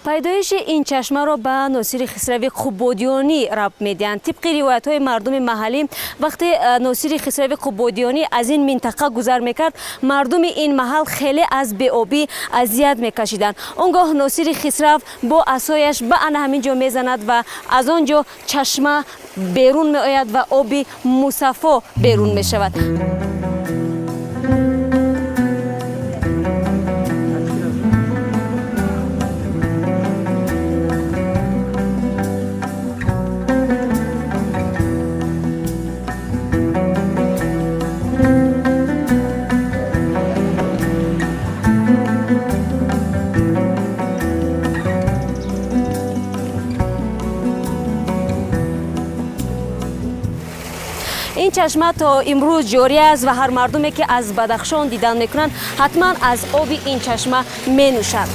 پیدایش این چشمه را به ناصر خسروی قبادیانی ربط میدهند. طبق روایت های مردم محلی وقتی ناصر خسروی قبادیانی از این منطقه گذر میکرد مردم این محل خیلی از بی‌آبی اذیت میکشیدند. اونگاه ناصر خسرو با عصایش به همینجا میزند و از آنجا چشمه بیرون می آید و آبی مصفا بیرون می شود. این چشمه تا امروز جاری است و هر مردمی که از بدخشان دیدن میکنند حتما از آب این چشمه می نوشند.